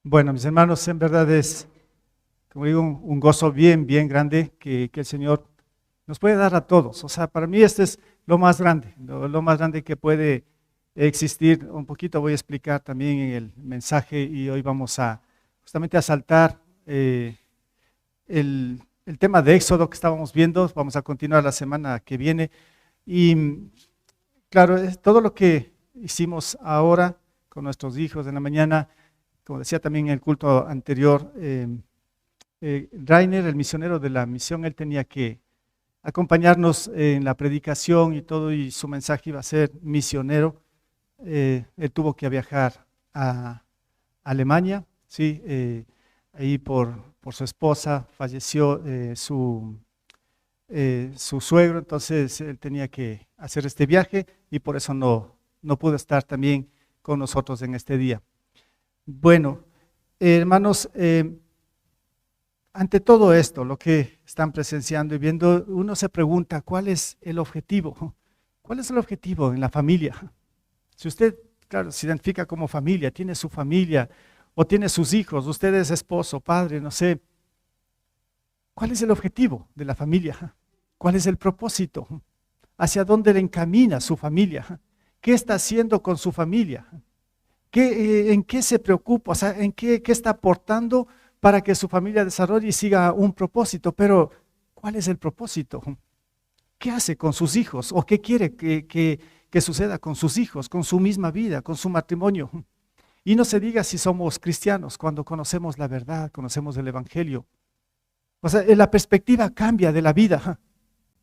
Bueno, mis hermanos, en verdad es, como digo, un gozo bien grande que el Señor nos puede dar a todos. O sea, para mí este es lo más grande, lo más grande que puede existir. Un poquito voy a explicar también en el mensaje y hoy vamos a justamente a saltar el tema de Éxodo que estábamos viendo. Vamos a continuar la semana que viene. Y claro, es todo lo que hicimos ahora con nuestros hijos en la mañana. Como decía también en el culto anterior, Rainer, el misionero de la misión, él tenía que acompañarnos en la predicación y todo, y su mensaje iba a ser misionero. Él tuvo que viajar a Alemania, ¿sí? Ahí por su esposa falleció su suegro, entonces él tenía que hacer este viaje y por eso no pudo estar también con nosotros en este día. Bueno, hermanos, ante todo esto, lo que están presenciando y viendo, uno se pregunta, ¿cuál es el objetivo? ¿Cuál es el objetivo en la familia? Si usted, claro, se identifica como familia, tiene su familia o tiene sus hijos, usted es esposo, padre, no sé, ¿cuál es el objetivo de la familia? ¿Cuál es el propósito? ¿Hacia dónde le encamina su familia? ¿Qué está haciendo con su familia? ¿En qué se preocupa? O sea, ¿en qué está aportando para que su familia desarrolle y siga un propósito? Pero, ¿cuál es el propósito? ¿Qué hace con sus hijos? ¿O qué quiere que suceda con sus hijos, con su misma vida, con su matrimonio? Y no se diga si somos cristianos, cuando conocemos la verdad, conocemos el Evangelio. O sea, la perspectiva cambia de la vida.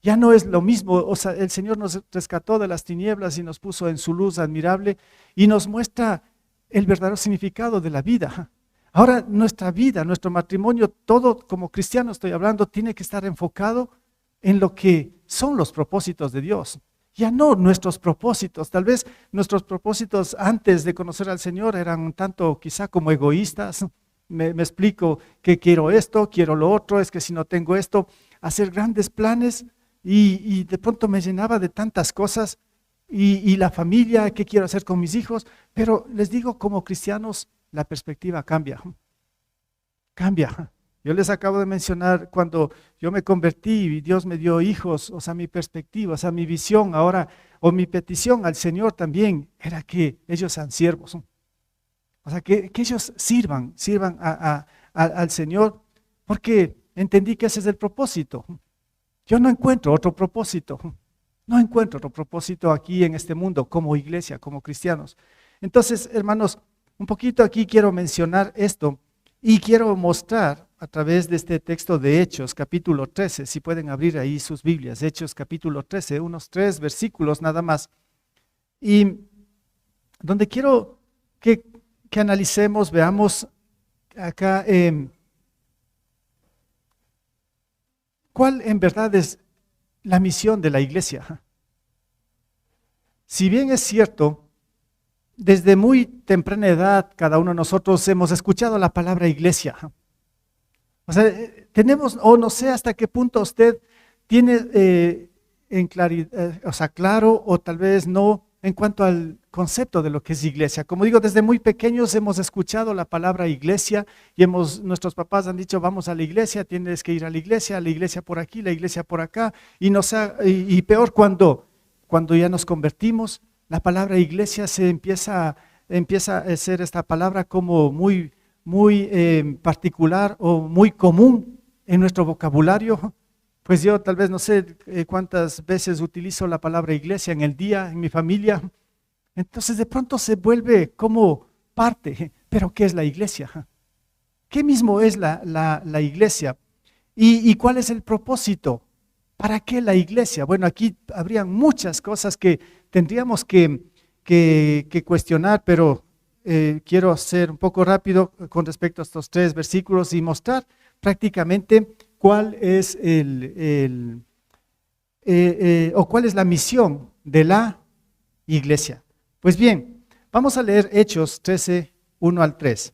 Ya no es lo mismo. O sea, el Señor nos rescató de las tinieblas y nos puso en su luz admirable y nos muestra el verdadero significado de la vida. Ahora nuestra vida, nuestro matrimonio, todo como cristiano estoy hablando, tiene que estar enfocado en lo que son los propósitos de Dios. Ya no nuestros propósitos. Tal vez nuestros propósitos antes de conocer al Señor eran un tanto quizá como egoístas. Me explico que quiero esto, quiero lo otro, es que si no tengo esto, hacer grandes planes y de pronto me llenaba de tantas cosas. Y la familia, ¿qué quiero hacer con mis hijos? Pero les digo, como cristianos, la perspectiva cambia. Cambia. Yo les acabo de mencionar cuando yo me convertí y Dios me dio hijos, o sea, mi perspectiva, o sea, mi visión ahora, o mi petición al Señor también, era que ellos sean siervos. O sea, que ellos sirvan al Señor, porque entendí que ese es el propósito. Yo no encuentro otro propósito. No encuentro otro propósito aquí en este mundo como iglesia, como cristianos. Entonces, hermanos, un poquito aquí quiero mencionar esto y quiero mostrar a través de este texto de Hechos, capítulo 13, si pueden abrir ahí sus Biblias, Hechos capítulo 13, unos 3 versículos nada más. Y donde quiero que analicemos, veamos acá cuál en verdad es la misión de la iglesia. Si bien es cierto, desde muy temprana edad cada uno de nosotros hemos escuchado la palabra iglesia. O sea, tenemos, o no sé hasta qué punto usted tiene en claridad, o sea, claro o tal vez no en cuanto al concepto de lo que es iglesia. Como digo, desde muy pequeños hemos escuchado la palabra iglesia y nuestros papás han dicho, vamos a la iglesia, tienes que ir a la iglesia por aquí, la iglesia por acá, y peor cuando ya nos convertimos, la palabra iglesia empieza a ser esta palabra como muy particular o muy común en nuestro vocabulario. Pues yo tal vez no sé cuántas veces utilizo la palabra iglesia en el día, en mi familia. Entonces de pronto se vuelve como parte. ¿Pero qué es la iglesia? ¿Qué mismo es la iglesia? ¿Y cuál es el propósito? ¿Para qué la iglesia? Bueno, aquí habrían muchas cosas que tendríamos que cuestionar, pero quiero ser un poco rápido con respecto a estos 3 versículos y mostrar prácticamente cuál es cuál es la misión de la iglesia. Pues bien, vamos a leer Hechos 13, 1 al 3.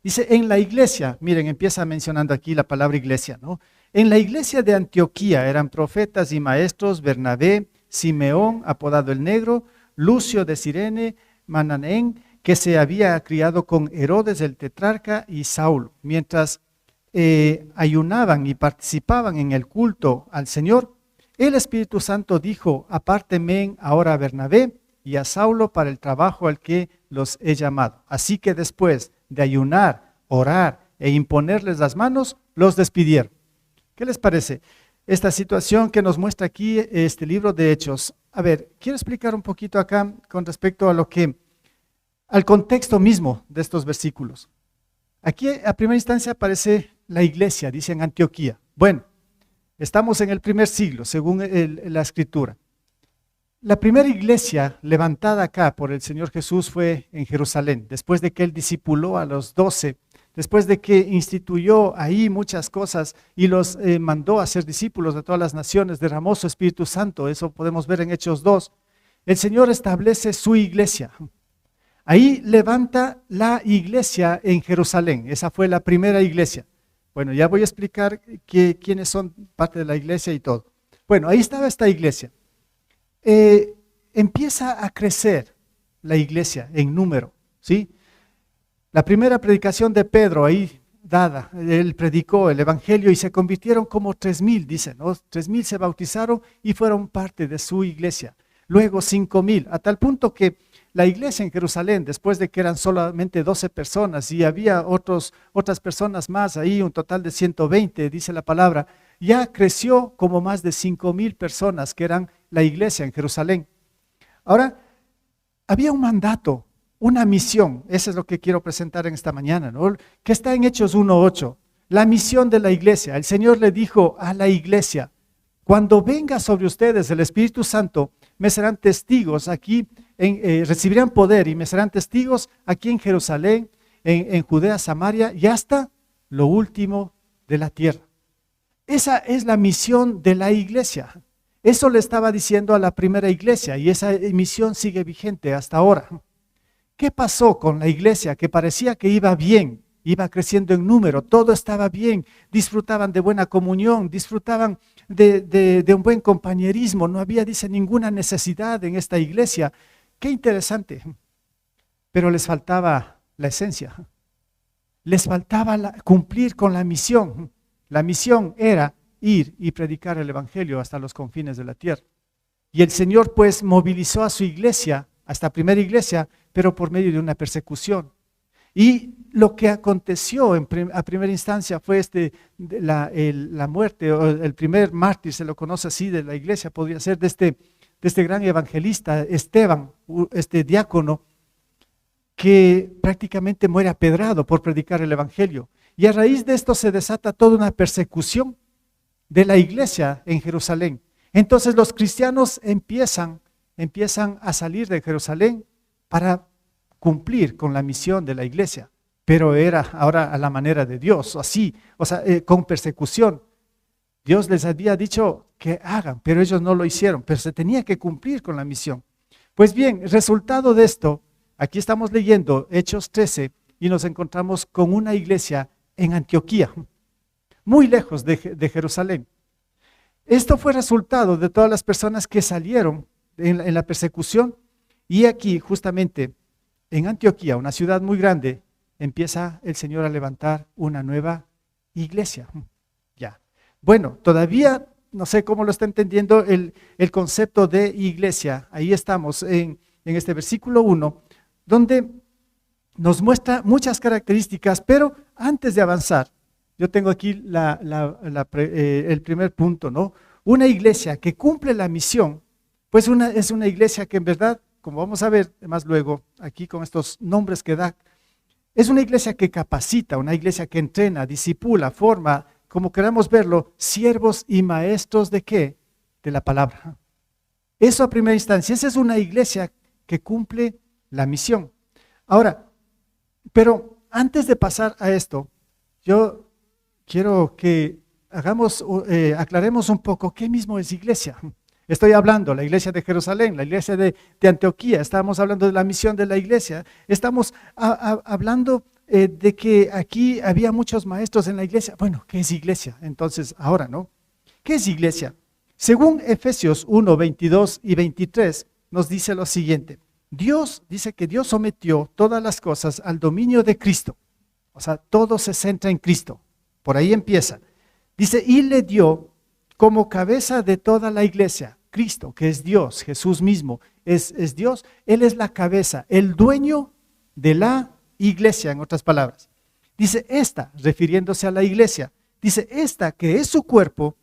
Dice, en la iglesia, miren, empieza mencionando aquí la palabra iglesia, ¿no? En la iglesia de Antioquía eran profetas y maestros Bernabé, Simeón, apodado el Negro, Lucio de Cirene, Mananén, que se había criado con Herodes el tetrarca y Saulo, mientras ayunaban y participaban en el culto al Señor, el Espíritu Santo dijo: apártenme ahora a Bernabé y a Saulo para el trabajo al que los he llamado. Así que después de ayunar, orar e imponerles las manos, los despidieron. ¿Qué les parece esta situación que nos muestra aquí este libro de Hechos? A ver, quiero explicar un poquito acá con respecto al contexto mismo de estos versículos. Aquí a primera instancia aparece la iglesia, dice en Antioquía. Bueno, estamos en el primer siglo, según la escritura. La primera iglesia levantada acá por el Señor Jesús fue en Jerusalén, después de que Él discipuló a los 12, después de que instituyó ahí muchas cosas y los mandó a ser discípulos de todas las naciones, derramó su Espíritu Santo, eso podemos ver en Hechos 2. El Señor establece su iglesia. Ahí levanta la iglesia en Jerusalén, esa fue la primera iglesia. Bueno, ya voy a explicar quiénes son parte de la iglesia y todo. Bueno, ahí estaba esta iglesia. Empieza a crecer la iglesia en número, ¿sí? La primera predicación de Pedro ahí dada, él predicó el evangelio y se convirtieron como 3,000, dicen, ¿no? 3,000 se bautizaron y fueron parte de su iglesia. Luego 5,000, a tal punto que la iglesia en Jerusalén, después de que eran solamente 12 personas y había otras personas más ahí, un total de 120, dice la palabra, ya creció como más de 5,000 personas que eran la iglesia en Jerusalén. Ahora, había un mandato, una misión, eso es lo que quiero presentar en esta mañana, ¿no? Que está en Hechos 1:8, la misión de la iglesia. El Señor le dijo a la iglesia: cuando venga sobre ustedes el Espíritu Santo, me serán testigos aquí, recibirán poder y me serán testigos aquí en Jerusalén, en Judea, Samaria y hasta lo último de la tierra. Esa es la misión de la iglesia. Eso le estaba diciendo a la primera iglesia y esa misión sigue vigente hasta ahora. ¿Qué pasó con la iglesia que parecía que iba bien? Iba creciendo en número, todo estaba bien, disfrutaban de buena comunión, disfrutaban de un buen compañerismo, no había, dice, ninguna necesidad en esta iglesia. Qué interesante, pero les faltaba la esencia, les faltaba cumplir con la misión. La misión era ir y predicar el evangelio hasta los confines de la tierra. Y el Señor pues movilizó a su iglesia, a esta primera iglesia, pero por medio de una persecución. Y lo que aconteció a primera instancia fue la muerte, o el primer mártir, se lo conoce así, de la iglesia, podría ser de este gran evangelista, Esteban, este diácono, que prácticamente muere apedrado por predicar el evangelio. Y a raíz de esto se desata toda una persecución de la iglesia en Jerusalén. Entonces los cristianos empiezan a salir de Jerusalén para cumplir con la misión de la iglesia, pero era ahora a la manera de Dios, así, con persecución. Dios les había dicho que hagan, pero ellos no lo hicieron, pero se tenía que cumplir con la misión. Pues bien, el resultado de esto, aquí estamos leyendo Hechos 13 y nos encontramos con una iglesia en Antioquía, muy lejos de Jerusalén. Esto fue resultado de todas las personas que salieron en la persecución, y aquí justamente en Antioquía, una ciudad muy grande, empieza el Señor a levantar una nueva iglesia. Ya. Bueno, todavía no sé cómo lo está entendiendo el concepto de iglesia. Ahí estamos en este versículo 1, donde nos muestra muchas características, pero antes de avanzar, yo tengo aquí el primer punto, ¿no? Una iglesia que cumple la misión, pues es una iglesia que en verdad, como vamos a ver más luego, aquí con estos nombres que da, es una iglesia que capacita, una iglesia que entrena, disipula, forma, como queramos verlo, siervos y maestros ¿de qué? De la palabra. Eso a primera instancia, esa es una iglesia que cumple la misión. Ahora, pero antes de pasar a esto, yo quiero que aclaremos un poco qué mismo es iglesia. Estoy hablando la iglesia de Jerusalén, la iglesia de Antioquía, estamos hablando de la misión de la iglesia, estamos hablando de que aquí había muchos maestros en la iglesia. Bueno, ¿qué es iglesia? Entonces, ahora, ¿no? ¿Qué es iglesia? Según Efesios 1, 22 y 23, nos dice lo siguiente: Dios dice que Dios sometió todas las cosas al dominio de Cristo. O sea, todo se centra en Cristo. Por ahí empieza. Dice, y le dio como cabeza de toda la iglesia, Cristo, que es Dios, Jesús mismo, es Dios. Él es la cabeza, el dueño de la iglesia, en otras palabras. Dice, esta, refiriéndose a la iglesia, dice, esta que es su cuerpo,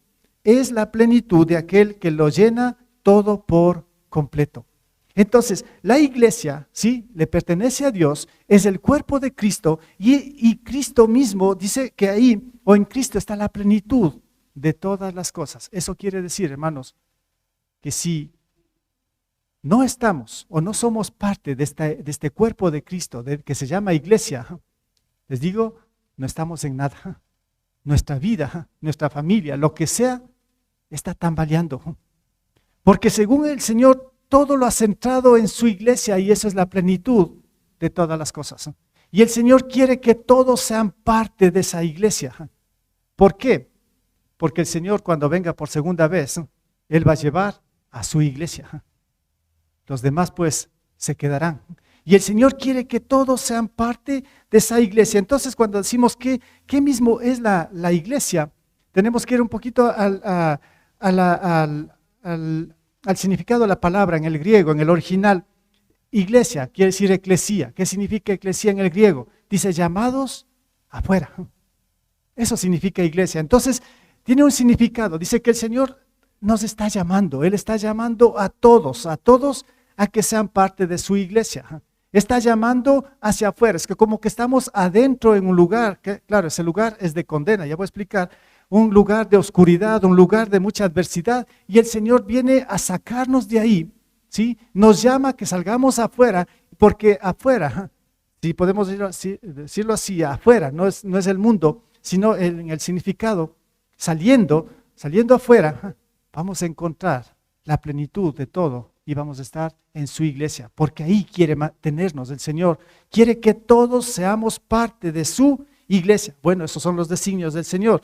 es la plenitud de aquel que lo llena todo por completo. Entonces, la iglesia, sí, le pertenece a Dios, es el cuerpo de Cristo y Cristo mismo dice que ahí o en Cristo está la plenitud de todas las cosas. Eso quiere decir, hermanos, que si no estamos o no somos parte de este cuerpo de Cristo, que se llama iglesia, les digo, no estamos en nada. Nuestra vida, nuestra familia, lo que sea, está tambaleando. Porque según el Señor, todo lo ha centrado en su iglesia y eso es la plenitud de todas las cosas. Y el Señor quiere que todos sean parte de esa iglesia. ¿Por qué? Porque el Señor cuando venga por segunda vez, Él va a llevar a su iglesia. Los demás pues se quedarán. Y el Señor quiere que todos sean parte de esa iglesia. Entonces cuando decimos que ¿qué mismo es la iglesia? Tenemos que ir un poquito al significado de la palabra en el griego, en el original. Iglesia quiere decir eclesía. ¿Qué significa eclesía en el griego? Dice llamados afuera. Eso significa iglesia. Entonces tiene un significado. Dice que el Señor nos está llamando. Él está llamando a todos a que sean parte de su iglesia. Está llamando hacia afuera. Es que como que estamos adentro en un lugar, que claro, ese lugar es de condena, ya voy a explicar. Un lugar de oscuridad, un lugar de mucha adversidad, y el Señor viene a sacarnos de ahí, ¿sí? Nos llama a que salgamos afuera, porque afuera, si podemos decirlo así, afuera, no es el mundo, sino en el significado, saliendo afuera, vamos a encontrar la plenitud de todo y vamos a estar en su iglesia, porque ahí quiere mantenernos el Señor, quiere que todos seamos parte de su iglesia. Bueno, esos son los designios del Señor.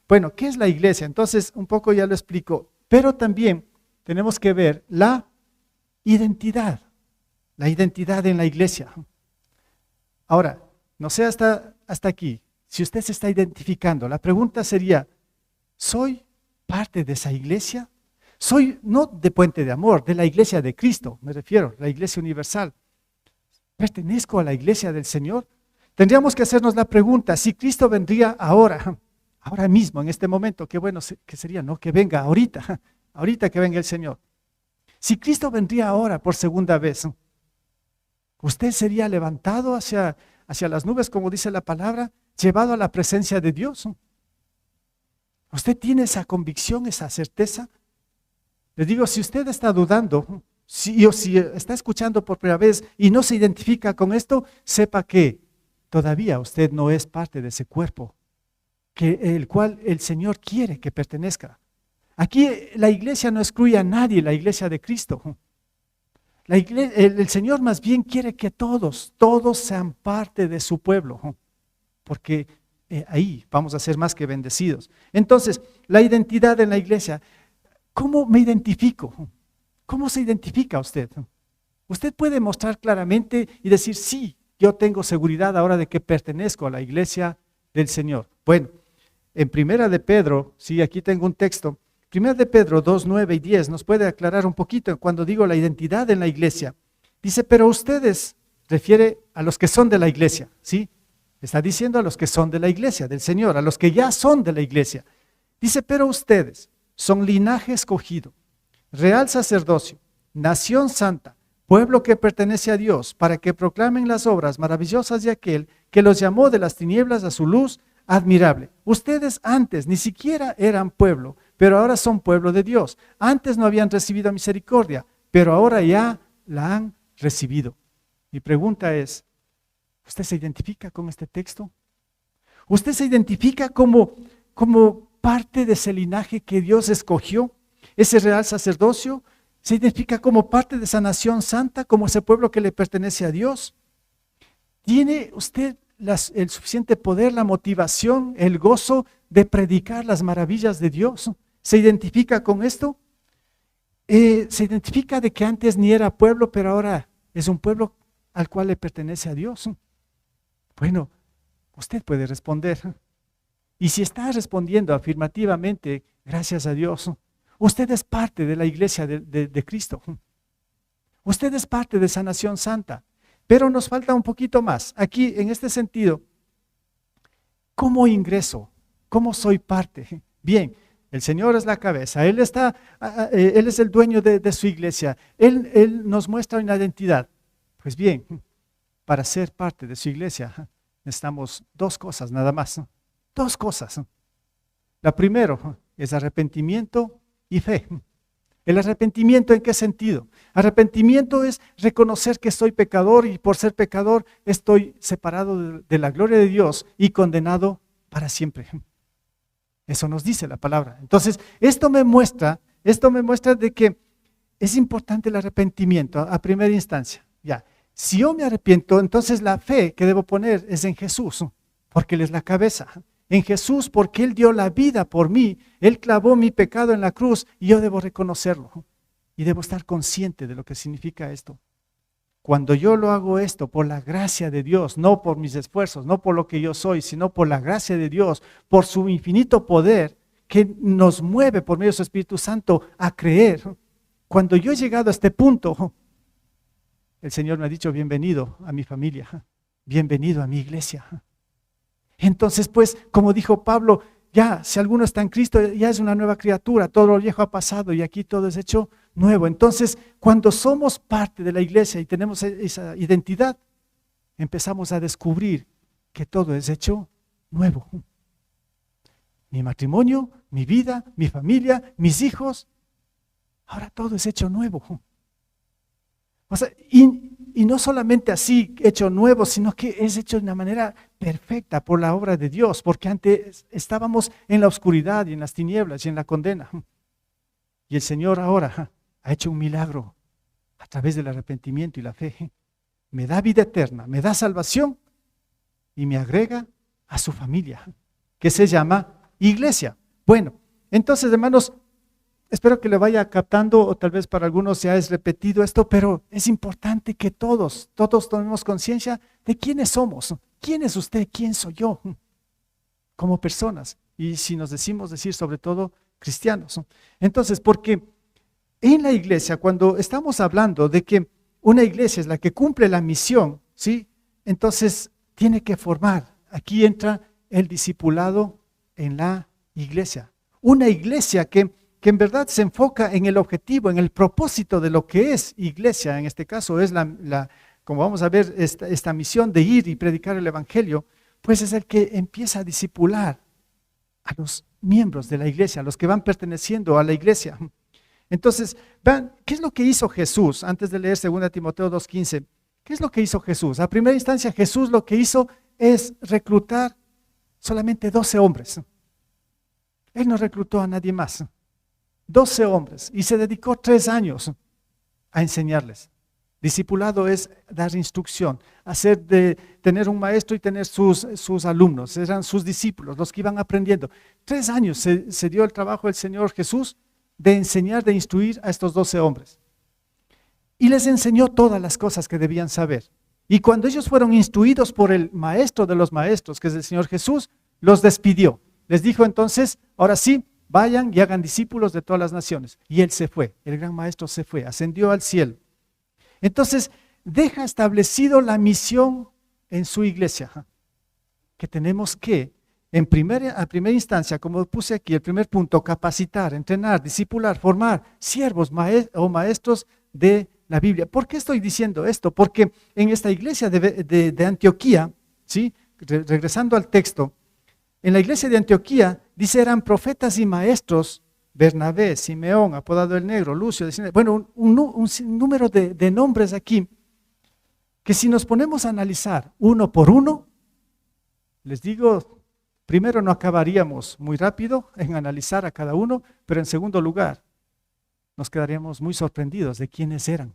Bueno, ¿qué es la iglesia? Entonces, un poco ya lo explico, pero también tenemos que ver la identidad en la iglesia. Ahora, no sé hasta aquí, si usted se está identificando, la pregunta sería, ¿soy parte de esa iglesia? Soy no de Puente de Amor, de la iglesia de Cristo, me refiero, la iglesia universal. ¿Pertenezco a la iglesia del Señor? Tendríamos que hacernos la pregunta, si Cristo vendría ahora mismo, en este momento, qué bueno que sería, ¿no? Que venga ahorita que venga el Señor. Si Cristo vendría ahora por segunda vez, ¿usted sería levantado hacia las nubes, como dice la palabra, llevado a la presencia de Dios? ¿Usted tiene esa convicción, esa certeza? Les digo, si usted está dudando, si está escuchando por primera vez y no se identifica con esto, sepa que todavía usted no es parte de ese cuerpo, el cual el Señor quiere que pertenezca. Aquí la iglesia no excluye a nadie, la iglesia de Cristo. El Señor más bien quiere que todos sean parte de su pueblo, porque ahí vamos a ser más que bendecidos. Entonces, la identidad en la iglesia, ¿cómo me identifico? ¿Cómo se identifica usted? Usted puede mostrar claramente y decir, sí, yo tengo seguridad ahora de que pertenezco a la iglesia del Señor. Bueno, en Primera de Pedro, sí, aquí tengo un texto, Primera de Pedro 2, 9 y 10 nos puede aclarar un poquito cuando digo la identidad en la iglesia. Dice, pero ustedes, refiere a los que son de la iglesia, ¿sí? Está diciendo a los que son de la iglesia, del Señor, a los que ya son de la iglesia. Dice, pero ustedes son linaje escogido, real sacerdocio, nación santa, pueblo que pertenece a Dios, para que proclamen las obras maravillosas de aquel que los llamó de las tinieblas a su luz admirable. Ustedes antes ni siquiera eran pueblo, pero ahora son pueblo de Dios. Antes no habían recibido misericordia, pero ahora ya la han recibido. Mi pregunta es, ¿usted se identifica con este texto? ¿Usted se identifica como parte de ese linaje que Dios escogió? Ese real sacerdocio, ¿se identifica como parte de esa nación santa, como ese pueblo que le pertenece a Dios? ¿Tiene usted el suficiente poder, la motivación, el gozo de predicar las maravillas de Dios? ¿Se identifica con esto? ¿Se identifica de que antes ni era pueblo, pero ahora ¿Es un pueblo al cual le pertenece a Dios? Bueno, usted puede responder. Y si está respondiendo afirmativamente, gracias a Dios, usted es parte de la iglesia de Cristo. Usted es parte de esa nación santa. Pero nos falta un poquito más. Aquí, en este sentido, ¿cómo ingreso? ¿Cómo soy parte? Bien, el Señor es la cabeza. Él es el dueño de su iglesia. Él nos muestra una identidad. Pues bien, para ser parte de su iglesia necesitamos dos cosas nada más. Dos cosas. La primera es arrepentimiento y fe. ¿El arrepentimiento en qué sentido? Arrepentimiento es reconocer que soy pecador y por ser pecador estoy separado de la gloria de Dios y condenado para siempre. Eso nos dice la palabra. Entonces, esto me muestra de que es importante el arrepentimiento a primera instancia. Ya, si yo me arrepiento, entonces la fe que debo poner es en Jesús, porque Él es la cabeza. En Jesús, porque Él dio la vida por mí, Él clavó mi pecado en la cruz y yo debo reconocerlo. Y debo estar consciente de lo que significa esto. Cuando yo lo hago esto por la gracia de Dios, no por mis esfuerzos, no por lo que yo soy, sino por la gracia de Dios, por su infinito poder que nos mueve por medio de su Espíritu Santo a creer. Cuando yo he llegado a este punto, el Señor me ha dicho, bienvenido a mi familia, bienvenido a mi iglesia. Entonces, pues, como dijo Pablo, ya, si alguno está en Cristo, ya es una nueva criatura, todo lo viejo ha pasado y aquí todo es hecho nuevo. Entonces, cuando somos parte de la iglesia y tenemos esa identidad, empezamos a descubrir que todo es hecho nuevo. Mi matrimonio, mi vida, mi familia, mis hijos, ahora todo es hecho nuevo. O sea, y no solamente así hecho nuevo, sino que es hecho de una manera perfecta por la obra de Dios, porque antes estábamos en la oscuridad y en las tinieblas y en la condena. Y el Señor ahora ha hecho un milagro a través del arrepentimiento y la fe. Me da vida eterna, me da salvación y me agrega a su familia, que se llama iglesia. Bueno, entonces, hermanos, espero que le vaya captando, o tal vez para algunos ya es repetido esto, pero es importante que todos tomemos conciencia de quiénes somos. ¿Quién es usted? ¿Quién soy yo? Como personas. Y si nos decir sobre todo cristianos. Entonces, porque en la iglesia, cuando estamos hablando de que una iglesia es la que cumple la misión, ¿sí? Entonces tiene que formar. Aquí entra el discipulado en la iglesia. Una iglesia que en verdad se enfoca en el objetivo, en el propósito de lo que es iglesia. En este caso es como vamos a ver, esta misión de ir y predicar el evangelio, pues es el que empieza a discipular a los miembros de la iglesia, a los que van perteneciendo a la iglesia. Entonces, vean, ¿qué es lo que hizo Jesús? Antes de leer 2 Timoteo 2:15, ¿qué es lo que hizo Jesús? A primera instancia, Jesús lo que hizo es reclutar solamente 12 hombres. Él no reclutó a nadie más. 12 hombres y se dedicó 3 años a enseñarles. Discipulado es dar instrucción, tener un maestro y tener sus alumnos, eran sus discípulos, los que iban aprendiendo. 3 años se dio el trabajo del Señor Jesús de enseñar, de instruir a estos 12 hombres. Y les enseñó todas las cosas que debían saber. Y cuando ellos fueron instruidos por el maestro de los maestros, que es el Señor Jesús, los despidió. Les dijo entonces, ahora sí, vayan y hagan discípulos de todas las naciones. Y él se fue, el gran maestro se fue, ascendió al cielo. Entonces, deja establecido la misión en su iglesia, que tenemos que, a primera instancia, como puse aquí, el primer punto, capacitar, entrenar, discipular, formar siervos o maestros de la Biblia. ¿Por qué estoy diciendo esto? Porque en esta iglesia de Antioquía, ¿sí? Regresando al texto, en la iglesia de Antioquía, dice, eran profetas y maestros, Bernabé, Simeón, apodado el Negro, Lucio, bueno, un número de nombres aquí, que si nos ponemos a analizar uno por uno, les digo, primero no acabaríamos muy rápido en analizar a cada uno, pero en segundo lugar, nos quedaríamos muy sorprendidos de quiénes eran.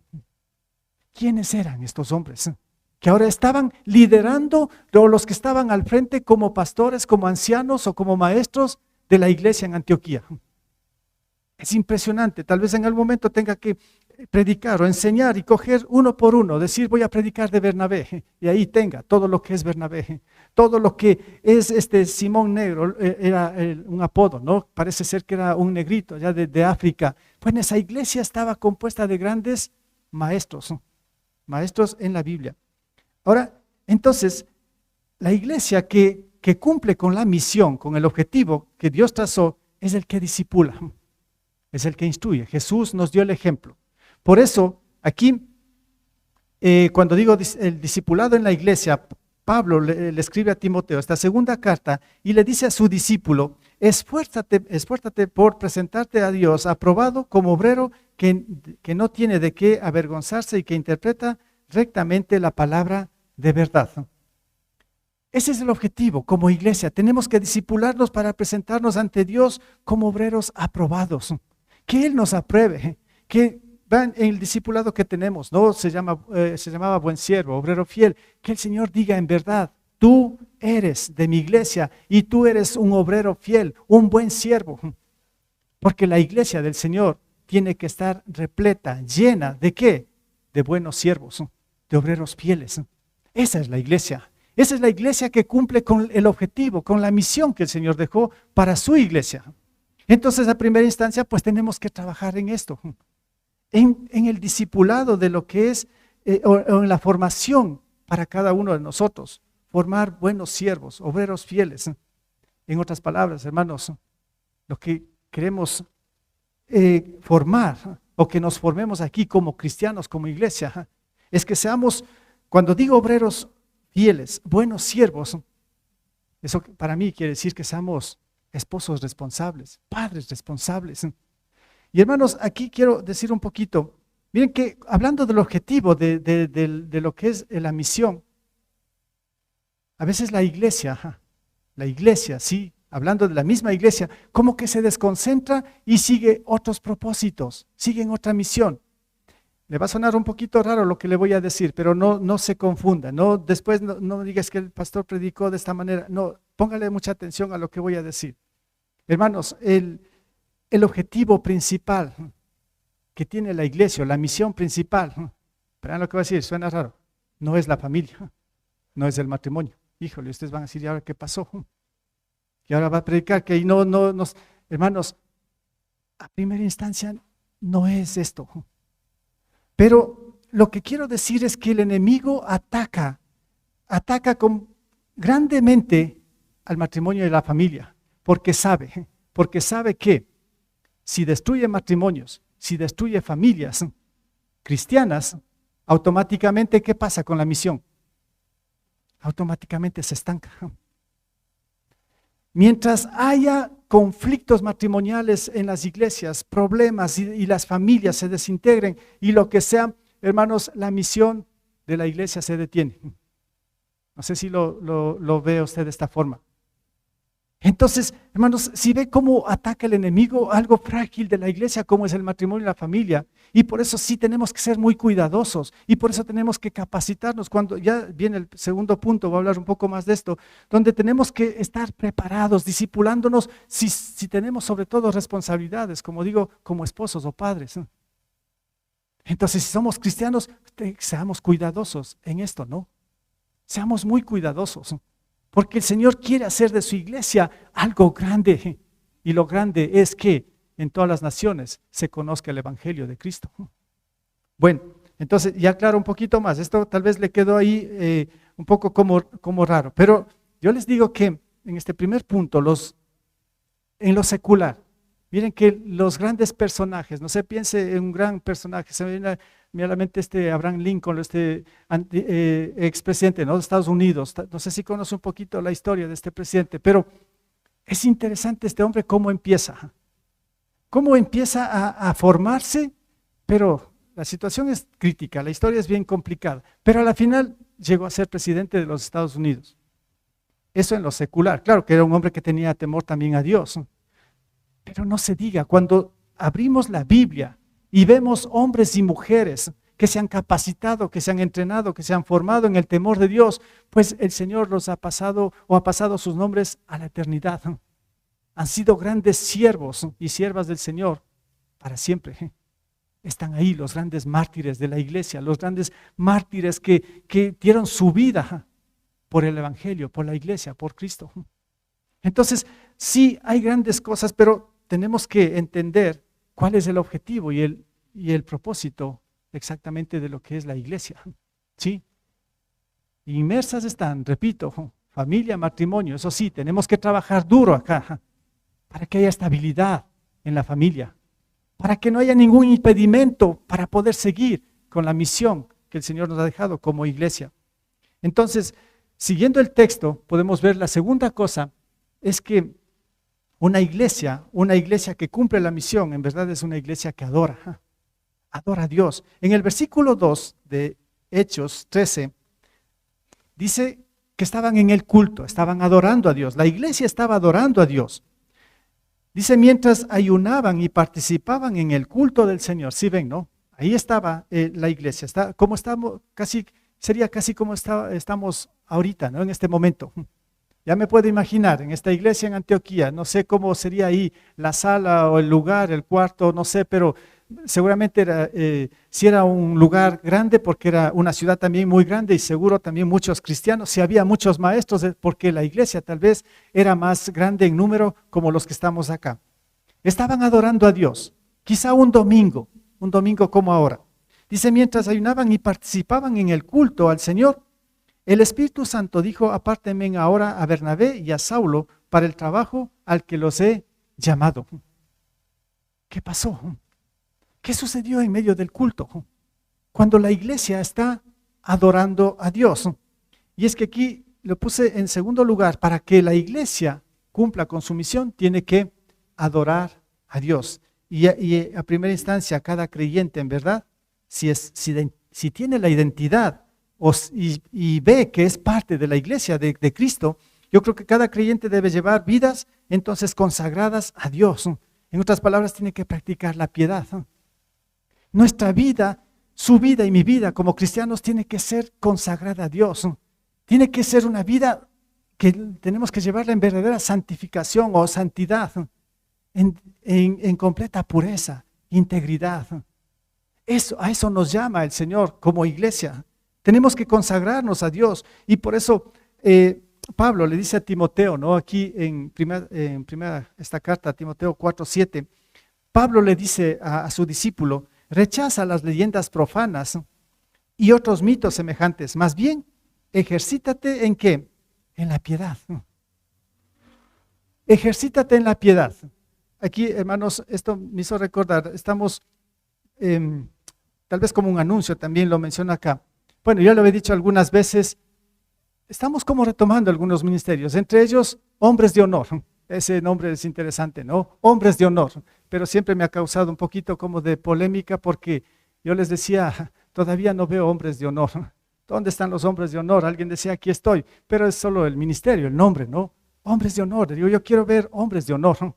¿Quiénes eran estos hombres? Que ahora estaban liderando, o los que estaban al frente como pastores, como ancianos o como maestros de la iglesia en Antioquía. Es impresionante, tal vez en algún momento tenga que predicar o enseñar y coger uno por uno, decir voy a predicar de Bernabé, y ahí tenga todo lo que es Bernabé, todo lo que es Simón Negro, era un apodo, ¿no? Parece ser que era un negrito ya de África. Pues esa iglesia estaba compuesta de grandes maestros, ¿no? Maestros en la Biblia. Ahora, entonces, la iglesia que cumple con la misión, con el objetivo que Dios trazó, es el que discipula, es el que instruye. Jesús nos dio el ejemplo. Por eso, aquí, cuando digo el discipulado en la iglesia, Pablo le escribe a Timoteo esta segunda carta y le dice a su discípulo, esfuérzate por presentarte a Dios aprobado como obrero que no tiene de qué avergonzarse y que interpreta rectamente la palabra de verdad. Ese es el objetivo como iglesia. Tenemos que discipularnos para presentarnos ante Dios como obreros aprobados. Que Él nos apruebe, que vean en el discipulado que tenemos, ¿no? Se llamaba buen siervo, obrero fiel. Que el Señor diga en verdad, tú eres de mi iglesia y tú eres un obrero fiel, un buen siervo. Porque la iglesia del Señor tiene que estar repleta, llena ¿de qué? De buenos siervos, de obreros fieles. Esa es la iglesia. Esa es la iglesia que cumple con el objetivo, con la misión que el Señor dejó para su iglesia. Entonces, a primera instancia, pues tenemos que trabajar en esto, en el discipulado de lo que es, o en la formación para cada uno de nosotros, formar buenos siervos, obreros fieles. En otras palabras, hermanos, lo que queremos formar, o que nos formemos aquí como cristianos, como iglesia, es que seamos, cuando digo obreros fieles, buenos siervos, eso para mí quiere decir que seamos esposos responsables, padres responsables. Y hermanos, aquí quiero decir un poquito, miren que hablando del objetivo de lo que es la misión, a veces la iglesia, sí, hablando de la misma iglesia, como que se desconcentra y sigue otros propósitos, siguen otra misión. Le va a sonar un poquito raro lo que le voy a decir, pero no se confunda, no, después no digas que el pastor predicó de esta manera, no, póngale mucha atención a lo que voy a decir. Hermanos, el objetivo principal que tiene la iglesia, la misión principal, verán lo que voy a decir, suena raro, no es la familia, no es el matrimonio. Híjole, ustedes van a decir, ¿y ahora qué pasó? Y ahora va a predicar que hermanos, a primera instancia no es esto. Pero lo que quiero decir es que el enemigo ataca grandemente al matrimonio y a la familia, porque sabe que si destruye matrimonios, si destruye familias cristianas, automáticamente, ¿qué pasa con la misión? Automáticamente se estanca. Mientras haya conflictos matrimoniales en las iglesias, problemas y las familias se desintegren y lo que sea, hermanos, la misión de la iglesia se detiene. No sé si lo ve usted de esta forma. Entonces, hermanos, si ve cómo ataca el enemigo algo frágil de la iglesia como es el matrimonio y la familia, y por eso sí tenemos que ser muy cuidadosos y por eso tenemos que capacitarnos. Cuando ya viene el segundo punto, voy a hablar un poco más de esto, donde tenemos que estar preparados, discipulándonos si tenemos sobre todo responsabilidades, como digo, como esposos o padres. Entonces, si somos cristianos, seamos cuidadosos en esto, ¿no? Seamos muy cuidadosos. Porque el Señor quiere hacer de su iglesia algo grande. Y lo grande es que en todas las naciones se conozca el Evangelio de Cristo. Bueno, entonces ya aclaro un poquito más. Esto tal vez le quedó ahí un poco como raro. Pero yo les digo que en este primer punto, en lo secular, miren que los grandes personajes, no se piense en un gran personaje, se me viene a la mente Abraham Lincoln, expresidente, ¿no?, de Estados Unidos. No sé si conoce un poquito la historia de este presidente, pero es interesante este hombre cómo empieza a formarse, pero la situación es crítica, la historia es bien complicada, pero a la final llegó a ser presidente de los Estados Unidos. Eso en lo secular, claro que era un hombre que tenía temor también a Dios, pero no se diga, cuando abrimos la Biblia y vemos hombres y mujeres que se han capacitado, que se han entrenado, que se han formado en el temor de Dios, pues el Señor los ha pasado o ha pasado sus nombres a la eternidad. Han sido grandes siervos y siervas del Señor para siempre. Están ahí los grandes mártires de la iglesia, los grandes mártires que dieron su vida por el Evangelio, por la iglesia, por Cristo. Entonces, sí hay grandes cosas, pero tenemos que entender cuál es el objetivo y el propósito exactamente de lo que es la iglesia. ¿Sí? Inmersas están, repito, familia, matrimonio, eso sí, tenemos que trabajar duro acá para que haya estabilidad en la familia, para que no haya ningún impedimento para poder seguir con la misión que el Señor nos ha dejado como iglesia. Entonces, siguiendo el texto, podemos ver la segunda cosa, es que una iglesia que cumple la misión, en verdad es una iglesia que adora a Dios. En el versículo 2 de Hechos 13, dice que estaban en el culto, estaban adorando a Dios. La iglesia estaba adorando a Dios. Dice, mientras ayunaban y participaban en el culto del Señor. Sí ven, ¿no? Ahí estaba la iglesia. Sería casi como estamos ahorita, ¿no? En este momento. Ya me puedo imaginar, en esta iglesia en Antioquía, no sé cómo sería ahí la sala o el lugar, el cuarto, no sé, pero seguramente si era un lugar grande porque era una ciudad también muy grande y seguro también muchos cristianos, si había muchos maestros porque la iglesia tal vez era más grande en número como los que estamos acá. Estaban adorando a Dios, quizá un domingo como ahora. Dice, mientras ayunaban y participaban en el culto al Señor, el Espíritu Santo dijo, apártenme ahora a Bernabé y a Saulo para el trabajo al que los he llamado. ¿Qué pasó? ¿Qué sucedió en medio del culto? Cuando la iglesia está adorando a Dios. Y es que aquí lo puse en segundo lugar, para que la iglesia cumpla con su misión, tiene que adorar a Dios. Y a primera instancia, cada creyente, en verdad, si tiene la identidad y ve que es parte de la iglesia de Cristo, yo creo que cada creyente debe llevar vidas entonces consagradas a Dios. En otras palabras, tiene que practicar la piedad. Nuestra vida, su vida y mi vida como cristianos tiene que ser consagrada a Dios. Tiene que ser una vida que tenemos que llevarla en verdadera santificación o santidad, en completa pureza, integridad. A eso nos llama el Señor como iglesia. Tenemos que consagrarnos a Dios y por eso Pablo le dice a Timoteo, ¿no? Aquí en primera esta carta, Timoteo 4:7, Pablo le dice a su discípulo, rechaza las leyendas profanas y otros mitos semejantes, más bien ejercítate ¿en qué? En la piedad. Ejercítate en la piedad. Aquí, hermanos, esto me hizo recordar, estamos, tal vez como un anuncio también lo menciono acá. Bueno, ya lo he dicho algunas veces, estamos como retomando algunos ministerios, entre ellos hombres de honor. Ese nombre es interesante, ¿no? Hombres de honor, pero siempre me ha causado un poquito como de polémica porque yo les decía, todavía no veo hombres de honor. ¿Dónde están los hombres de honor? Alguien decía, aquí estoy, pero es solo el ministerio, el nombre, ¿no? Hombres de honor, digo, yo quiero ver hombres de honor.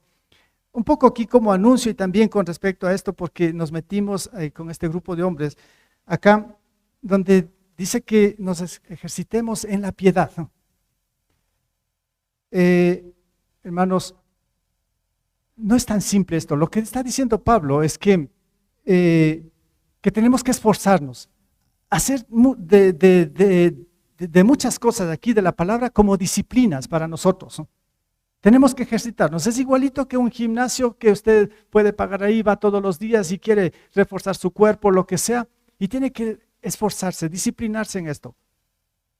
Un poco aquí como anuncio y también con respecto a esto porque nos metimos con este grupo de hombres acá donde dice que nos ejercitemos en la piedad. Hermanos, no es tan simple esto. Lo que está diciendo Pablo es que tenemos que esforzarnos, hacer de muchas cosas aquí de la palabra como disciplinas para nosotros. Tenemos que ejercitarnos. Es igualito que un gimnasio que usted puede pagar ahí, va todos los días y quiere reforzar su cuerpo, lo que sea, y tiene que esforzarse, disciplinarse en esto,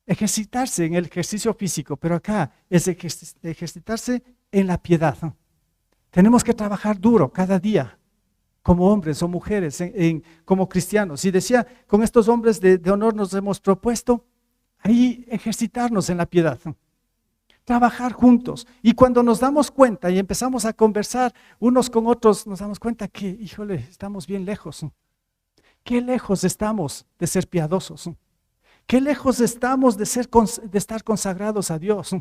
ejercitarse en el ejercicio físico, pero acá es ejercitarse en la piedad. Tenemos que trabajar duro cada día, como hombres o mujeres, como cristianos. Y decía, con estos hombres de honor nos hemos propuesto ahí ejercitarnos en la piedad, trabajar juntos. Y cuando nos damos cuenta y empezamos a conversar unos con otros, nos damos cuenta que, híjole, estamos bien lejos. Qué lejos estamos de ser piadosos. Qué lejos estamos de estar consagrados a Dios.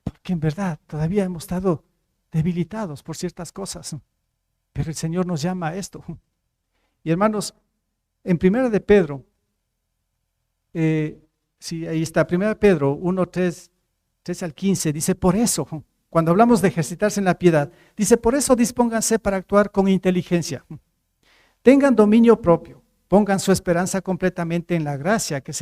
Porque en verdad todavía hemos estado debilitados por ciertas cosas. Pero el Señor nos llama a esto. Y hermanos, en Primera de Pedro, sí, ahí está, Primera de Pedro 1:3 al 15, dice, por eso, cuando hablamos de ejercitarse en la piedad, dice, por eso dispónganse para actuar con inteligencia. Tengan dominio propio, pongan su esperanza completamente en la gracia que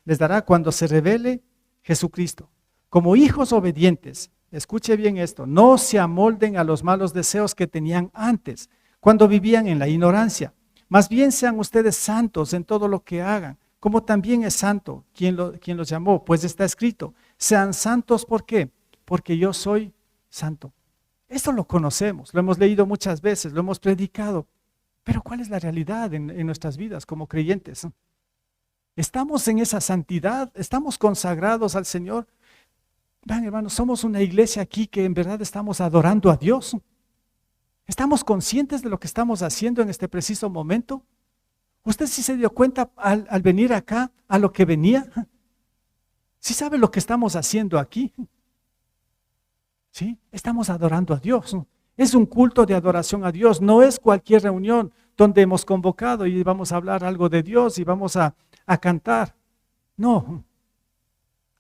les dará cuando se revele Jesucristo. Como hijos obedientes, escuche bien esto, no se amolden a los malos deseos que tenían antes, cuando vivían en la ignorancia. Más bien sean ustedes santos en todo lo que hagan, como también es santo quien los llamó, pues está escrito, sean santos, ¿por qué? Porque yo soy santo. Esto lo conocemos, lo hemos leído muchas veces, lo hemos predicado, pero ¿cuál es la realidad en nuestras vidas como creyentes? ¿Estamos en esa santidad? ¿Estamos consagrados al Señor? Vean, hermanos, somos una iglesia aquí que en verdad estamos adorando a Dios. ¿Estamos conscientes de lo que estamos haciendo en este preciso momento? ¿Usted sí se dio cuenta al venir acá a lo que venía? ¿Sí sabe lo que estamos haciendo aquí? ¿Sí? Estamos adorando a Dios. Es un culto de adoración a Dios, no es cualquier reunión donde hemos convocado y vamos a hablar algo de Dios y vamos a cantar. No,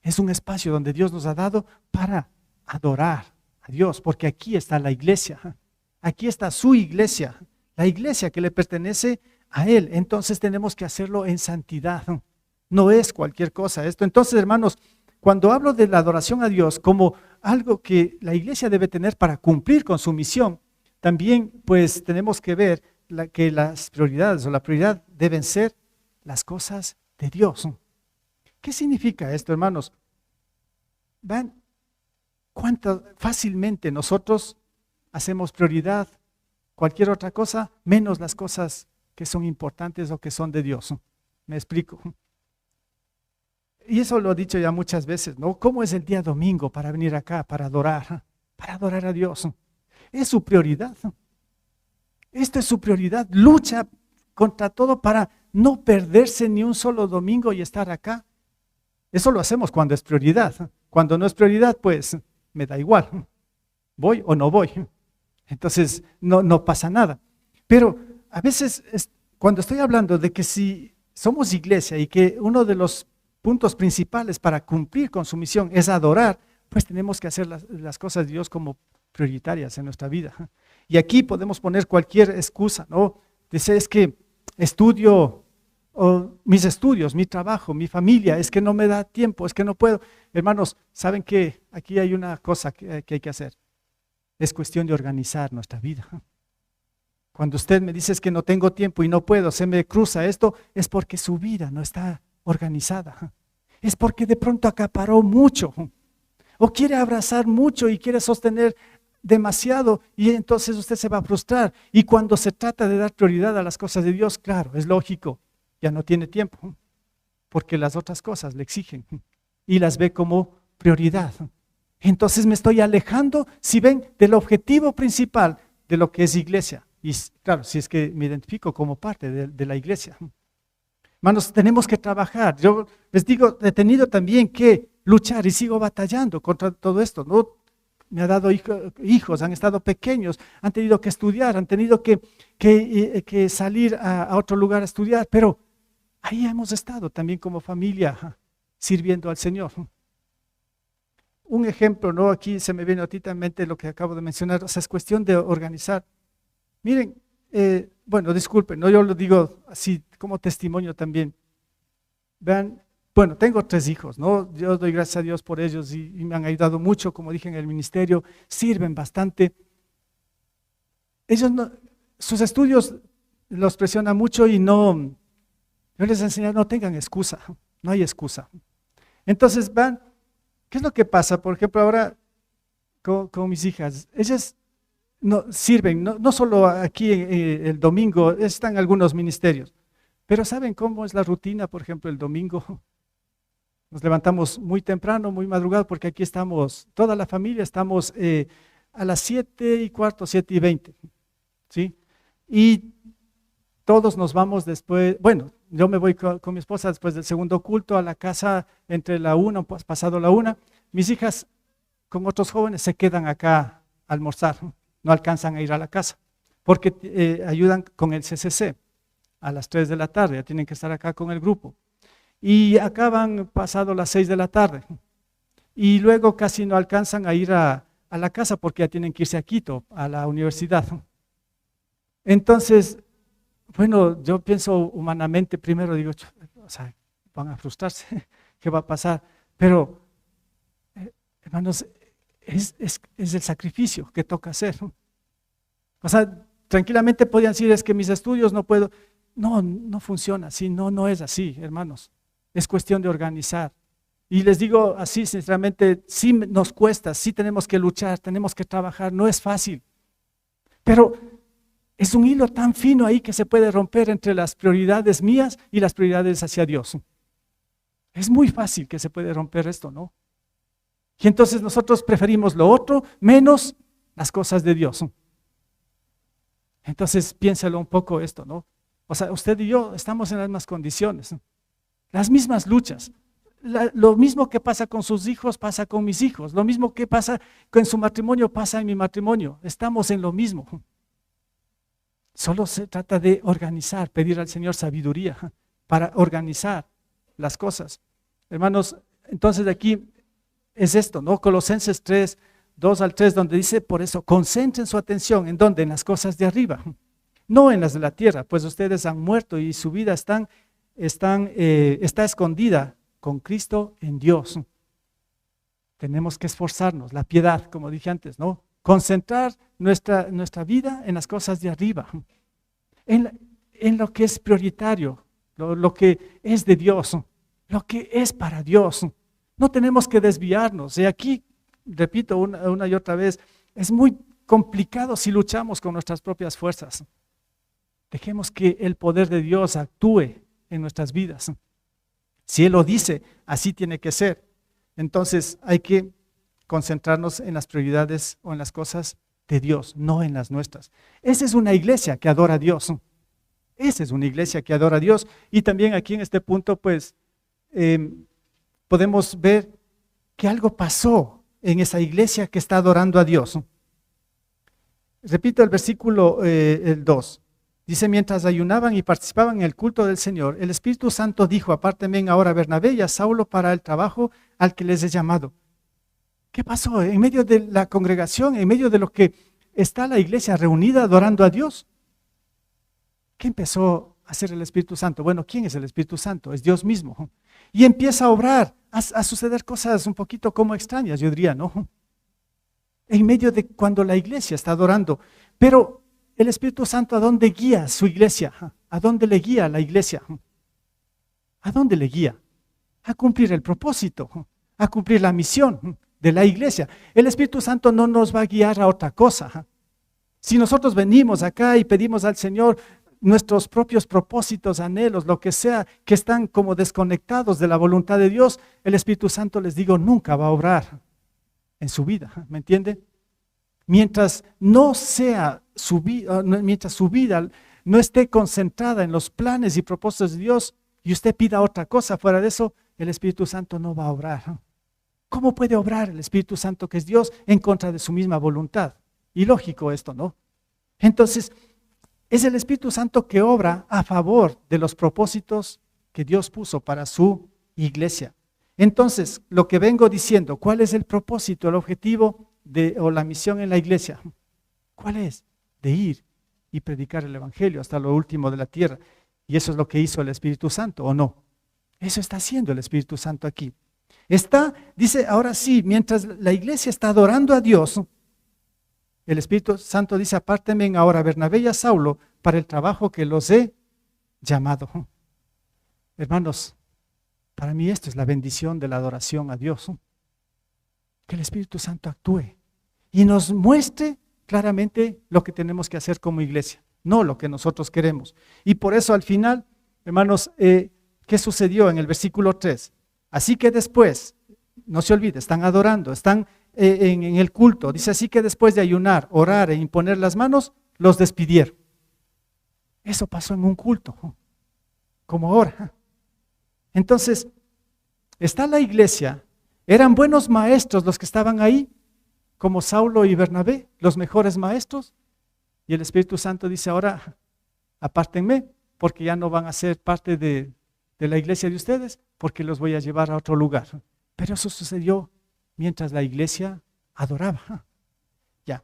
es un espacio donde Dios nos ha dado para adorar a Dios, porque aquí está la iglesia, aquí está su iglesia, la iglesia que le pertenece a Él. Entonces tenemos que hacerlo en santidad, no es cualquier cosa esto. Entonces, hermanos, cuando hablo de la adoración a Dios como algo que la iglesia debe tener para cumplir con su misión, también pues tenemos que ver que las prioridades o la prioridad deben ser las cosas de Dios. ¿Qué significa esto, hermanos? ¿Ven cuánto fácilmente nosotros hacemos prioridad cualquier otra cosa, menos las cosas que son importantes o que son de Dios? ¿Me explico? Y eso lo he dicho ya muchas veces, ¿no? ¿Cómo es el día domingo para venir acá, para adorar a Dios? Es su prioridad. Esto es su prioridad. Lucha contra todo para no perderse ni un solo domingo y estar acá. Eso lo hacemos cuando es prioridad. Cuando no es prioridad, pues me da igual. Voy o no voy. Entonces no pasa nada. Pero a veces cuando estoy hablando de que si somos iglesia y que uno de los puntos principales para cumplir con su misión es adorar, pues tenemos que hacer las cosas de Dios como prioritarias en nuestra vida. Y aquí podemos poner cualquier excusa, ¿no? Dice, es que estudio, o mis estudios, mi trabajo, mi familia, es que no me da tiempo, es que no puedo. Hermanos, ¿saben qué? Aquí hay una cosa que hay que hacer. Es cuestión de organizar nuestra vida. Cuando usted me dice es que no tengo tiempo y no puedo, se me cruza esto, es porque su vida no está organizada. Es porque de pronto acaparó mucho o quiere abrazar mucho y quiere sostener demasiado y entonces usted se va a frustrar. Y cuando se trata de dar prioridad a las cosas de Dios, claro, es lógico, ya no tiene tiempo porque las otras cosas le exigen y las ve como prioridad. Entonces me estoy alejando, si ven, del objetivo principal de lo que es iglesia. Y claro, si es que me identifico como parte de la iglesia. Hermanos, tenemos que trabajar. Yo les digo, he tenido también que luchar y sigo batallando contra todo esto, ¿no? Me ha dado hijos, han estado pequeños, han tenido que estudiar, han tenido que salir a otro lugar a estudiar, pero ahí hemos estado también como familia sirviendo al Señor. Un ejemplo, ¿no? Aquí se me viene a ti en mente lo que acabo de mencionar, o sea, es cuestión de organizar. Miren, bueno, disculpen, ¿no? Yo lo digo así como testimonio también. Vean, bueno, tengo 3 hijos, ¿no? Yo doy gracias a Dios por ellos y me han ayudado mucho, como dije en el ministerio, sirven bastante. Ellos sus estudios los presionan mucho y yo les enseño, no tengan excusa, no hay excusa. Entonces, vean, ¿qué es lo que pasa? Por ejemplo, ahora con mis hijas, ellas sirven, no solo aquí el domingo, están en algunos ministerios, pero ¿saben cómo es la rutina, por ejemplo, el domingo? Nos levantamos muy temprano, muy madrugado, porque aquí estamos, toda la familia, estamos a las 7:15, 7:20, ¿sí? Y todos nos vamos después, bueno, yo me voy con mi esposa después del segundo culto a la casa entre la 1, pasado la 1. Mis hijas con otros jóvenes se quedan acá a almorzar, no alcanzan a ir a la casa, porque ayudan con el CCC a las 3 de la tarde, ya tienen que estar acá con el grupo. Y acaban pasado las 6 de la tarde. Y luego casi no alcanzan a ir a la casa porque ya tienen que irse a Quito, a la universidad. Entonces, bueno, yo pienso humanamente primero, digo, o sea, van a frustrarse, ¿qué va a pasar? Pero, hermanos, es el sacrificio que toca hacer, ¿no? O sea, tranquilamente podían decir, es que mis estudios no puedo. No, no funciona así, no, no es así, hermanos. Es cuestión de organizar. Y les digo así, sinceramente, sí nos cuesta, sí tenemos que luchar, tenemos que trabajar, no es fácil. Pero es un hilo tan fino ahí que se puede romper entre las prioridades mías y las prioridades hacia Dios. Es muy fácil que se puede romper esto, ¿no? Y entonces nosotros preferimos lo otro menos las cosas de Dios. Entonces piénsalo un poco esto, ¿no? O sea, usted y yo estamos en las mismas condiciones, ¿no? Las mismas luchas. Lo mismo que pasa con sus hijos pasa con mis hijos. Lo mismo que pasa con su matrimonio pasa en mi matrimonio. Estamos en lo mismo. Solo se trata de organizar, pedir al Señor sabiduría para organizar las cosas. Hermanos, entonces de aquí es esto, ¿no? Colosenses 3, 2 al 3, donde dice, por eso, concentren su atención, ¿en dónde? En las cosas de arriba, no en las de la tierra, pues ustedes han muerto y su vida está escondida con Cristo en Dios. Tenemos que esforzarnos, la piedad, como dije antes, ¿no? Concentrar nuestra vida en las cosas de arriba, en lo que es prioritario, lo que es de Dios, lo que es para Dios. No tenemos que desviarnos. Y aquí, repito una y otra vez, es muy complicado si luchamos con nuestras propias fuerzas. Dejemos que el poder de Dios actúe en nuestras vidas. Si Él lo dice, así tiene que ser. Entonces hay que concentrarnos en las prioridades o en las cosas de Dios, no en las nuestras. Esa es una iglesia que adora a Dios. Esa es una iglesia que adora a Dios. Y también aquí en este punto, pues, podemos ver que algo pasó en esa iglesia que está adorando a Dios. Repito el versículo el 2. Dice, mientras ayunaban y participaban en el culto del Señor, el Espíritu Santo dijo, apártenme ahora a Bernabé y a Saulo para el trabajo al que les he llamado. ¿Qué pasó? En medio de la congregación, en medio de lo que está la iglesia reunida adorando a Dios, ¿qué empezó a hacer el Espíritu Santo? Bueno, ¿quién es el Espíritu Santo? Es Dios mismo. Y empieza a obrar, a suceder cosas un poquito como extrañas, yo diría, ¿no? En medio de cuando la iglesia está adorando. Pero el Espíritu Santo, ¿a dónde guía su iglesia? ¿A dónde le guía la iglesia? ¿A dónde le guía? A cumplir el propósito, a cumplir la misión de la iglesia. El Espíritu Santo no nos va a guiar a otra cosa. Si nosotros venimos acá y pedimos al Señor nuestros propios propósitos, anhelos, lo que sea, que están como desconectados de la voluntad de Dios, el Espíritu Santo, les digo, nunca va a obrar en su vida, ¿me entiende? Mientras no sea mientras su vida no esté concentrada en los planes y propósitos de Dios y usted pida otra cosa fuera de eso, el Espíritu Santo no va a obrar. ¿Cómo puede obrar el Espíritu Santo, que es Dios, en contra de su misma voluntad? Ilógico esto, ¿no? Entonces, es el Espíritu Santo que obra a favor de los propósitos que Dios puso para su iglesia. Entonces, lo que vengo diciendo, ¿cuál es el propósito, el objetivo o la misión en la iglesia? ¿Cuál es? De ir y predicar el Evangelio hasta lo último de la tierra. Y eso es lo que hizo el Espíritu Santo, ¿o no? Eso está haciendo el Espíritu Santo aquí. Dice, ahora sí, mientras la iglesia está adorando a Dios, el Espíritu Santo dice, apártenme ahora a Bernabé y a Saulo para el trabajo que los he llamado. Hermanos, para mí esto es la bendición de la adoración a Dios. Que el Espíritu Santo actúe y nos muestre claramente lo que tenemos que hacer como iglesia, no lo que nosotros queremos. Y por eso al final, hermanos, ¿qué sucedió en el versículo 3? Así que después, no se olvide, están adorando, están en el culto. Dice, así que después de ayunar, orar e imponer las manos, los despidieron. Eso pasó en un culto, como ahora. Entonces, está la iglesia, eran buenos maestros los que estaban ahí, como Saulo y Bernabé, los mejores maestros, y el Espíritu Santo dice, ahora apártenme, porque ya no van a ser parte de la iglesia de ustedes, porque los voy a llevar a otro lugar. Pero eso sucedió mientras la iglesia adoraba. Ya.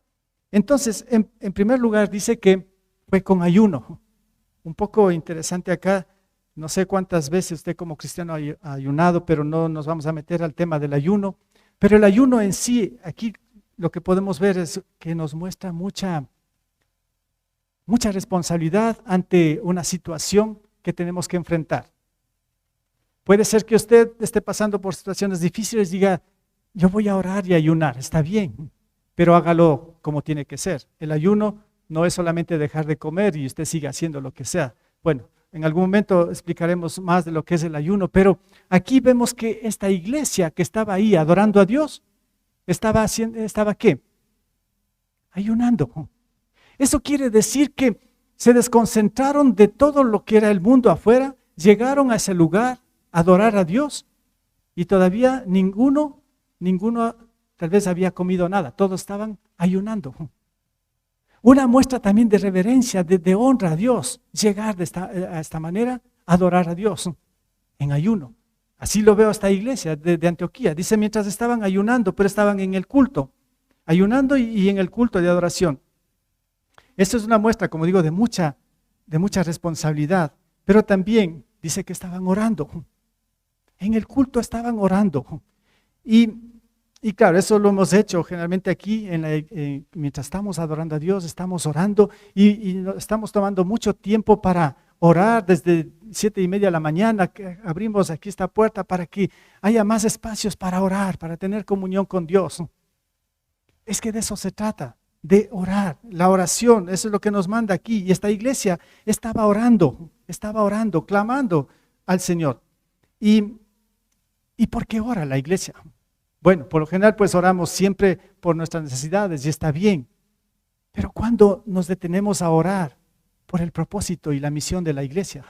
Entonces, en primer lugar dice que fue con ayuno. un poco interesante acá. No sé cuántas veces usted como cristiano ha ayunado, pero no nos vamos a meter al tema del ayuno. Pero el ayuno en sí, aquí lo que podemos ver es que nos muestra mucha responsabilidad ante una situación que tenemos que enfrentar. Puede ser que usted esté pasando por situaciones difíciles y diga, yo voy a orar y ayunar, está bien, pero hágalo como tiene que ser. El ayuno no es solamente dejar de comer y usted sigue haciendo lo que sea. Bueno, en algún momento explicaremos más de lo que es el ayuno, pero aquí vemos que esta iglesia que estaba ahí adorando a Dios, ¿estaba qué? Ayunando. Eso quiere decir que se desconcentraron de todo lo que era el mundo afuera, llegaron a ese lugar a adorar a Dios y todavía ninguno tal vez había comido nada, todos estaban ayunando. Una muestra también de reverencia, de honra a Dios, llegar a esta manera a adorar a Dios en ayuno. Así lo veo esta iglesia de Antioquía. Dice, mientras estaban ayunando, pero estaban en el culto, ayunando y en el culto de adoración. Esto es una muestra, como digo, de mucha responsabilidad, pero también dice que estaban orando. En el culto estaban orando. Y claro, eso lo hemos hecho generalmente aquí, mientras estamos adorando a Dios, estamos orando y estamos tomando mucho tiempo para orar desde 7:30 de la mañana, que abrimos aquí esta puerta para que haya más espacios para orar, para tener comunión con Dios. Es que de eso se trata, de orar, la oración, eso es lo que nos manda aquí. Y esta iglesia estaba orando, clamando al Señor. ¿Y por qué ora la iglesia? Bueno, por lo general pues oramos siempre por nuestras necesidades y está bien, pero ¿cuándo nos detenemos a orar por el propósito y la misión de la iglesia?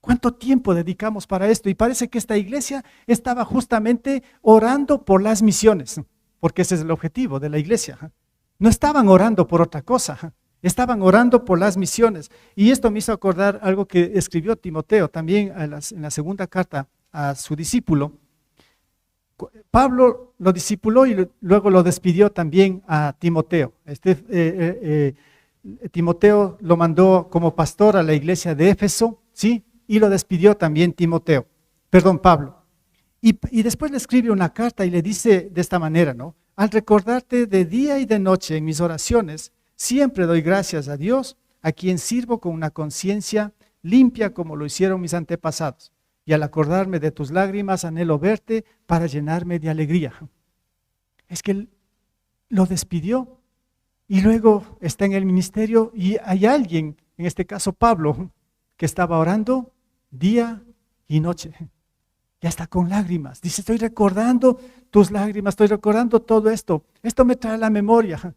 ¿Cuánto tiempo dedicamos para esto? Y parece que esta iglesia estaba justamente orando por las misiones, porque ese es el objetivo de la iglesia. No estaban orando por otra cosa, estaban orando por las misiones. Y esto me hizo acordar algo que escribió Timoteo también en la segunda carta a su discípulo. Pablo lo discipuló y luego lo despidió también a Timoteo. Timoteo lo mandó como pastor a la iglesia de Éfeso, ¿sí? Y lo despidió también Pablo. Y después le escribe una carta y le dice de esta manera, ¿no? Al recordarte de día y de noche en mis oraciones, siempre doy gracias a Dios, a quien sirvo con una conciencia limpia como lo hicieron mis antepasados. Y al acordarme de tus lágrimas, anhelo verte para llenarme de alegría. Es que él lo despidió y luego está en el ministerio y hay alguien, en este caso Pablo, que estaba orando día y noche. Ya está con lágrimas. Dice, estoy recordando tus lágrimas, estoy recordando todo esto. Esto me trae a la memoria.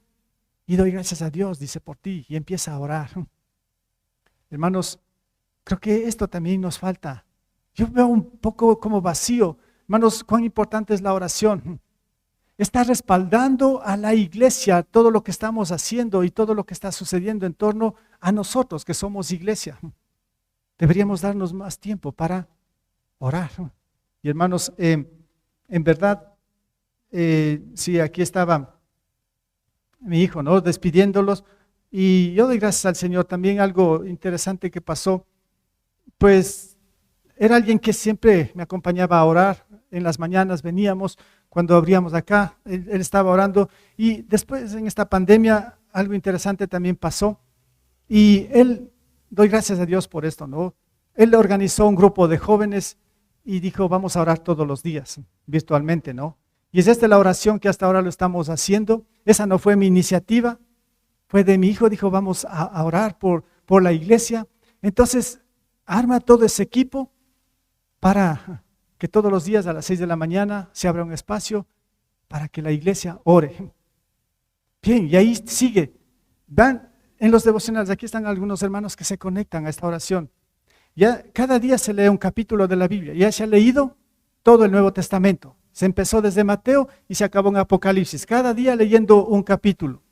Y doy gracias a Dios, dice, por ti. Y empieza a orar. Hermanos, creo que esto también nos falta. Yo veo un poco como vacío. Hermanos, cuán importante es la oración. Está respaldando a la iglesia todo lo que estamos haciendo y todo lo que está sucediendo en torno a nosotros que somos iglesia. Deberíamos darnos más tiempo para orar. Y hermanos, en verdad, sí, aquí estaba mi hijo, ¿no? Despidiéndolos. Y yo doy gracias al Señor. También algo interesante que pasó, pues era alguien que siempre me acompañaba a orar. En las mañanas veníamos, cuando abríamos acá, él estaba orando. Y después en esta pandemia, algo interesante también pasó. Y doy gracias a Dios por esto, ¿no? Él organizó un grupo de jóvenes y dijo, vamos a orar todos los días, virtualmente, ¿no? Y es esta la oración que hasta ahora lo estamos haciendo. Esa no fue mi iniciativa, fue de mi hijo. Dijo, vamos a orar por la iglesia. Entonces, arma todo ese equipo para que todos los días a las 6 de la mañana se abra un espacio para que la iglesia ore. Bien, y ahí sigue. Van en los devocionales, aquí están algunos hermanos que se conectan a esta oración. Ya cada día se lee un capítulo de la Biblia. Ya se ha leído todo el Nuevo Testamento. Se empezó desde Mateo y se acabó en Apocalipsis. Cada día leyendo un capítulo.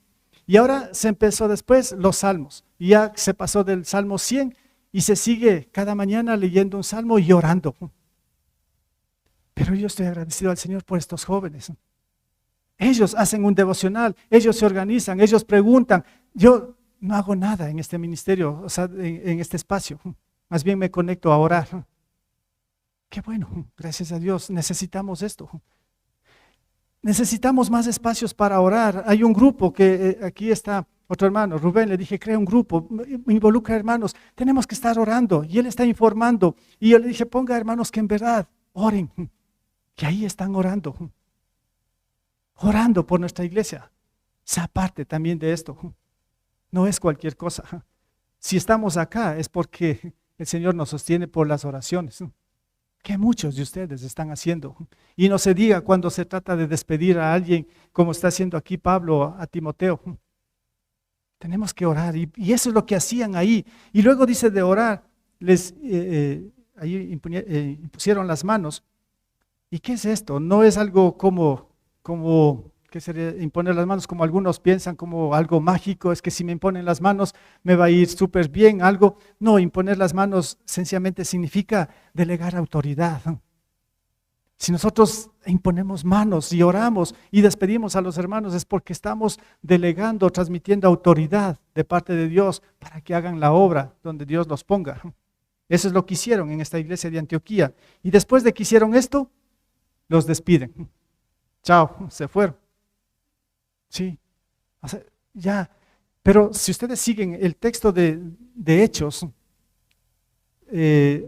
Y ahora se empezó después los salmos. Y ya se pasó del Salmo 100 y se sigue cada mañana leyendo un salmo y orando. Pero yo estoy agradecido al Señor por estos jóvenes. Ellos hacen un devocional, ellos se organizan, ellos preguntan. Yo no hago nada en este ministerio, o sea, en este espacio. Más bien me conecto a orar. Qué bueno, gracias a Dios, necesitamos esto. Necesitamos más espacios para orar. Hay un grupo que aquí está otro hermano, Rubén, le dije, crea un grupo, involucra hermanos, tenemos que estar orando. Y él está informando. Y yo le dije, ponga hermanos que en verdad oren. Y ahí están orando. Orando por nuestra iglesia. Sea parte también de esto. No es cualquier cosa. Si estamos acá es porque el Señor nos sostiene por las oraciones, que muchos de ustedes están haciendo. Y no se diga cuando se trata de despedir a alguien, como está haciendo aquí Pablo a Timoteo. Tenemos que orar, y eso es lo que hacían ahí. Y luego dice de orar, ahí impusieron las manos. ¿Y qué es esto? No es algo como ¿qué sería imponer las manos? Como algunos piensan, como algo mágico, es que si me imponen las manos me va a ir súper bien, algo. No, imponer las manos sencillamente significa delegar autoridad. Si nosotros imponemos manos y oramos y despedimos a los hermanos es porque estamos delegando, transmitiendo autoridad de parte de Dios para que hagan la obra donde Dios los ponga. Eso es lo que hicieron en esta iglesia de Antioquía. Y después de que hicieron esto, los despiden. Chao, se fueron. Sí, o sea, ya. Pero si ustedes siguen el texto de Hechos,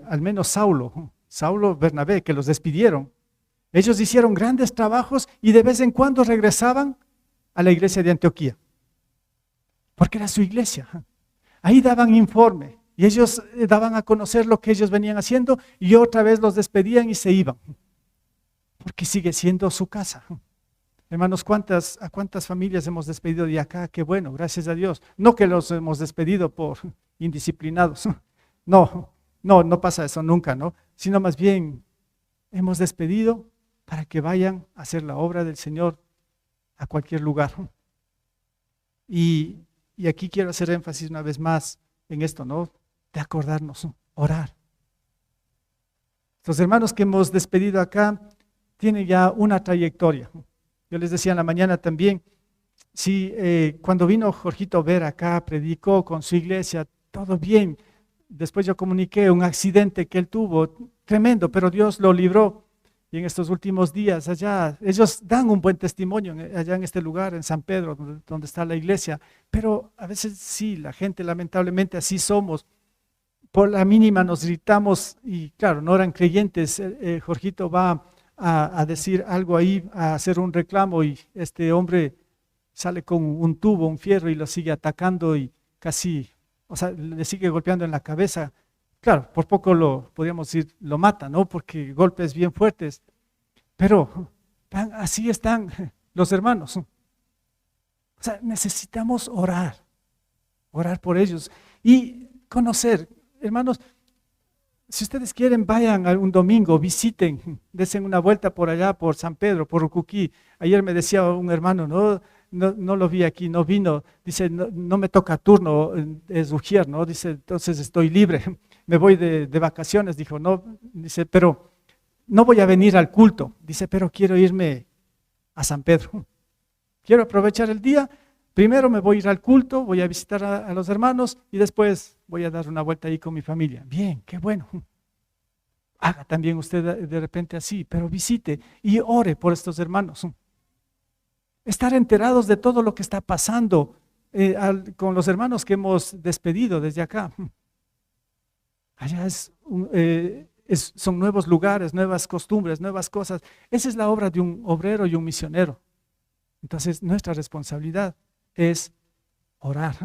al menos Saulo, Bernabé, que los despidieron, ellos hicieron grandes trabajos y de vez en cuando regresaban a la iglesia de Antioquía, porque era su iglesia. Ahí daban informe y ellos daban a conocer lo que ellos venían haciendo y otra vez los despedían y se iban, porque sigue siendo su casa. Hermanos, ¿a cuántas familias hemos despedido de acá? Qué bueno, gracias a Dios. No que los hemos despedido por indisciplinados. No pasa eso nunca, ¿no? Sino más bien hemos despedido para que vayan a hacer la obra del Señor a cualquier lugar. Y aquí quiero hacer énfasis una vez más en esto, ¿no? De acordarnos, orar. Los hermanos que hemos despedido acá tienen ya una trayectoria. Yo les decía en la mañana también, cuando vino Jorgito Vera acá, predicó con su iglesia, todo bien. Después yo comuniqué un accidente que él tuvo, tremendo, pero Dios lo libró. Y en estos últimos días allá, ellos dan un buen testimonio allá en este lugar, en San Pedro, donde está la iglesia. Pero a veces sí, la gente lamentablemente así somos. Por la mínima nos gritamos y claro, no eran creyentes. Jorgito va a decir algo ahí, a hacer un reclamo y este hombre sale con un tubo, un fierro y lo sigue atacando y casi, o sea, le sigue golpeando en la cabeza. Claro, por poco podríamos decir, lo mata, ¿no? Porque golpes bien fuertes. Pero así están los hermanos. O sea, necesitamos orar por ellos y conocer. Hermanos, si ustedes quieren, vayan un domingo, visiten, desen una vuelta por allá, por San Pedro, por Ucuquí. Ayer me decía un hermano, no lo vi aquí, no vino. Dice, no me toca turno, es Ujier, ¿no? Dice, entonces estoy libre. Me voy de vacaciones, dijo, no, dice, pero no voy a venir al culto, dice, pero quiero irme a San Pedro, quiero aprovechar el día, primero me voy a ir al culto, voy a visitar a los hermanos y después voy a dar una vuelta ahí con mi familia. Bien, qué bueno. Haga también usted de repente así, pero visite y ore por estos hermanos. Estar enterados de todo lo que está pasando con los hermanos que hemos despedido desde acá. Allá son nuevos lugares, nuevas costumbres, nuevas cosas. Esa es la obra de un obrero y un misionero. Entonces, nuestra responsabilidad es orar,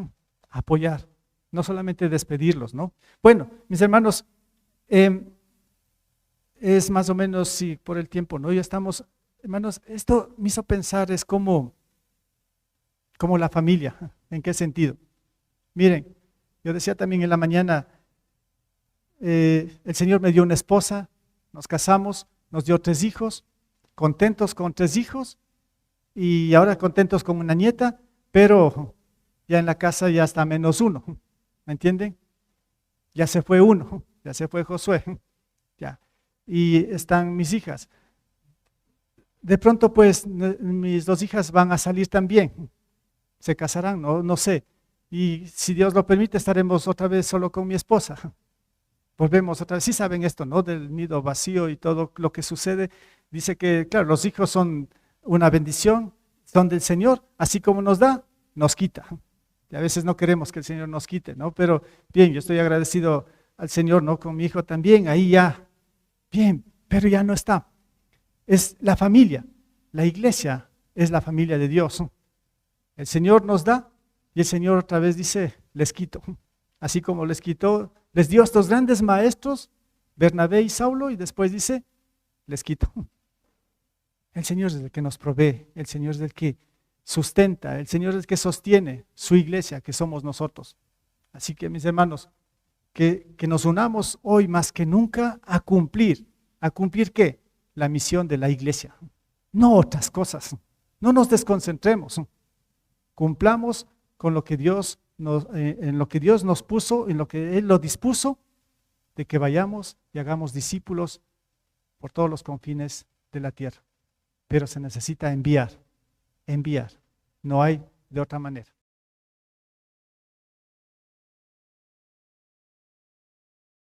apoyar, no solamente despedirlos, ¿no? Bueno, mis hermanos, es más o menos, sí, por el tiempo, ¿no? Ya estamos, hermanos, esto me hizo pensar, es como la familia. ¿En qué sentido? Miren, yo decía también en la mañana, el Señor me dio una esposa, nos casamos, nos dio 3 hijos, contentos con 3 hijos y ahora contentos con una nieta, pero ya en la casa ya está -1, ¿me entienden? Ya se fue uno, ya se fue Josué, ya, y están mis hijas. De pronto pues mis 2 hijas van a salir también, se casarán, no sé, y si Dios lo permite estaremos otra vez solo con mi esposa. Volvemos otra vez. Sí saben esto, ¿no? Del nido vacío y todo lo que sucede. Dice que, claro, los hijos son una bendición, son del Señor, así como nos da, nos quita. Y a veces no queremos que el Señor nos quite, ¿no? Pero bien, yo estoy agradecido al Señor, ¿no? Con mi hijo también, ahí ya, bien, pero ya no está. Es la familia, la iglesia es la familia de Dios. El Señor nos da y el Señor otra vez dice, les quito. Así como les quitó, les dio a estos grandes maestros, Bernabé y Saulo, y después dice, les quito. El Señor es el que nos provee, el Señor es el que sustenta, el Señor es el que sostiene su iglesia, que somos nosotros. Así que mis hermanos, que nos unamos hoy más que nunca a cumplir ¿qué? La misión de la iglesia, no otras cosas. No nos desconcentremos, cumplamos con lo que Dios en lo que Dios nos puso, en lo que Él lo dispuso, de que vayamos y hagamos discípulos por todos los confines de la tierra. Pero se necesita enviar, no hay de otra manera.